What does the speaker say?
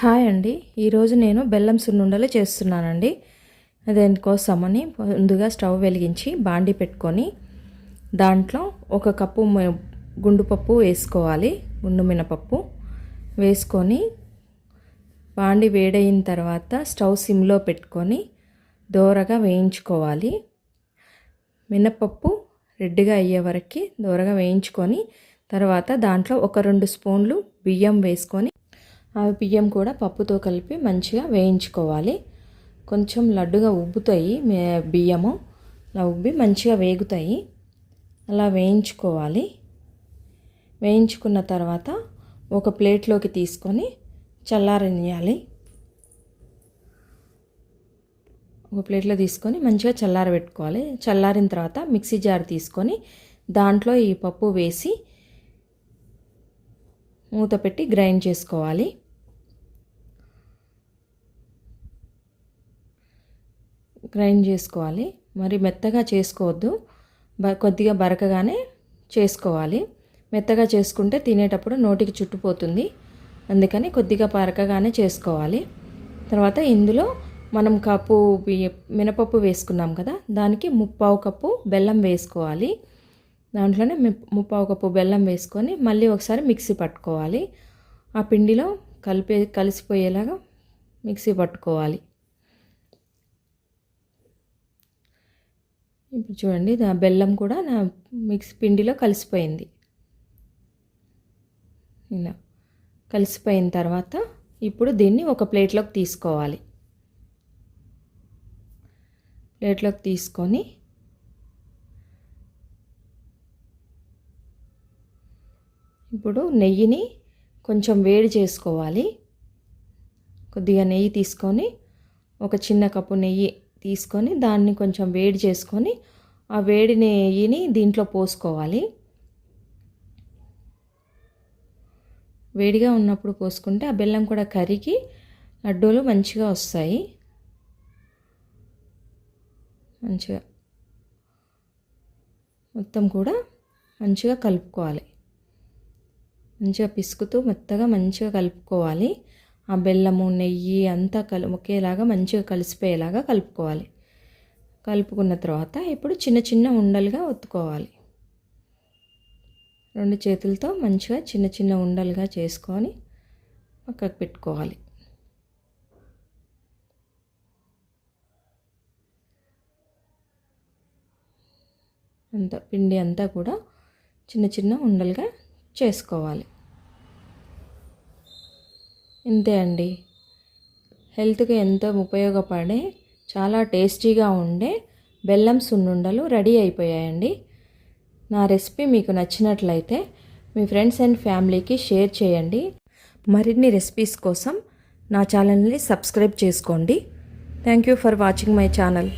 Hi అండి. ఈరోజు నేను బెల్లం సున్నుండలు చేస్తున్నానండి. దానికోసమని ముందుగా స్టవ్ వెలిగించి బాండి పెట్టుకొని దాంట్లో ఒక కప్పు గుండు పప్పు వేసుకోవాలి. గుండు మినపప్పు వేసుకొని బాండి వేడైన తర్వాత స్టవ్ సిమ్లో పెట్టుకొని దోరగా వేయించుకోవాలి. మినపప్పు రెడ్గా అయ్యే వరకు దోరగా వేయించుకొని తర్వాత దాంట్లో ఒక 2 స్పూన్లు బియ్యం వేసుకొని ఆ బియ్యం కూడా పప్పుతో కలిపి మంచిగా వేయించుకోవాలి. కొంచెం లడ్డుగా ఉబ్బుతాయి బియ్యము, అలా ఉబ్బి మంచిగా వేగుతాయి. అలా వేయించుకోవాలి. వేయించుకున్న తర్వాత ఒక ప్లేట్లోకి తీసుకొని చల్లారనియాలి. ఒక ప్లేట్లో తీసుకొని మంచిగా చల్లారబెట్టుకోవాలి. చల్లారిన తర్వాత మిక్సీ జార్ తీసుకొని దాంట్లో ఈ పప్పు వేసి మూత పెట్టి గ్రైండ్ చేసుకోవాలి. గ్రైండ్ చేసుకోవాలి. మరి మెత్తగా చేసుకోవద్దు, కొద్దిగా బరకగానే చేసుకోవాలి. మెత్తగా చేసుకుంటే తినేటప్పుడు నోటికి చుట్టుపోతుంది. అందుకని కొద్దిగా బరకగానే చేసుకోవాలి. తర్వాత ఇందులో మనం కప్పు మినపప్పు వేసుకున్నాం కదా, దానికి 3/4 కప్పు బెల్లం వేసుకోవాలి. దాంట్లోనే 3/4 కప్పు బెల్లం వేసుకొని మళ్ళీ ఒకసారి మిక్సీ పట్టుకోవాలి. ఆ పిండిలో కలిసిపోయేలాగా మిక్సీ పట్టుకోవాలి. ఇప్పుడు చూడండి, బెల్లం కూడా నా మిక్సీ పిండిలో కలిసిపోయింది. ఇలా కలిసిపోయిన తర్వాత ఇప్పుడు దీన్ని ఒక ప్లేట్లోకి తీసుకోవాలి. ప్లేట్లోకి తీసుకొని ఇప్పుడు నెయ్యిని కొంచెం వేడి చేసుకోవాలి. కొద్దిగా నెయ్యి తీసుకొని ఒక చిన్న కప్పు నెయ్యి తీసుకొని దాన్ని కొంచెం వేడి చేసుకొని ఆ వేడి నెయ్యిని దీంట్లో పోసుకోవాలి. వేడిగా ఉన్నప్పుడు పోసుకుంటే ఆ బెల్లం కూడా కరిగి లడ్డూలు మంచిగా వస్తాయి. మంచిగా మొత్తం కూడా మంచిగా కలుపుకోవాలి. మంచిగా పిసుకుతూ మెత్తగా మంచిగా కలుపుకోవాలి. ఆ బెల్లము నెయ్యి అంతా ఒకేలాగా మంచిగా కలిసిపోయేలాగా కలుపుకోవాలి. కలుపుకున్న తర్వాత ఇప్పుడు చిన్న చిన్న ఉండలుగా ఒత్తుకోవాలి. 2 చేతులతో మంచిగా చిన్న చిన్న ఉండలుగా చేసుకొని పక్కకు పెట్టుకోవాలి. పిండి అంతా కూడా చిన్న చిన్న ఉండలుగా చేసుకోవాలి. ఇంతే అండి. హెల్త్కి ఎంతో ఉపయోగపడే చాలా టేస్టీగా ఉండే బెల్లం సున్నుండలు రెడీ అయిపోయాయండి. నా రెసిపీ మీకు నచ్చినట్లయితే మీ ఫ్రెండ్స్ అండ్ ఫ్యామిలీకి షేర్ చేయండి. మరిన్ని రెసిపీస్ కోసం నా ఛానల్ని సబ్స్క్రైబ్ చేసుకోండి. Thank you for watching my channel.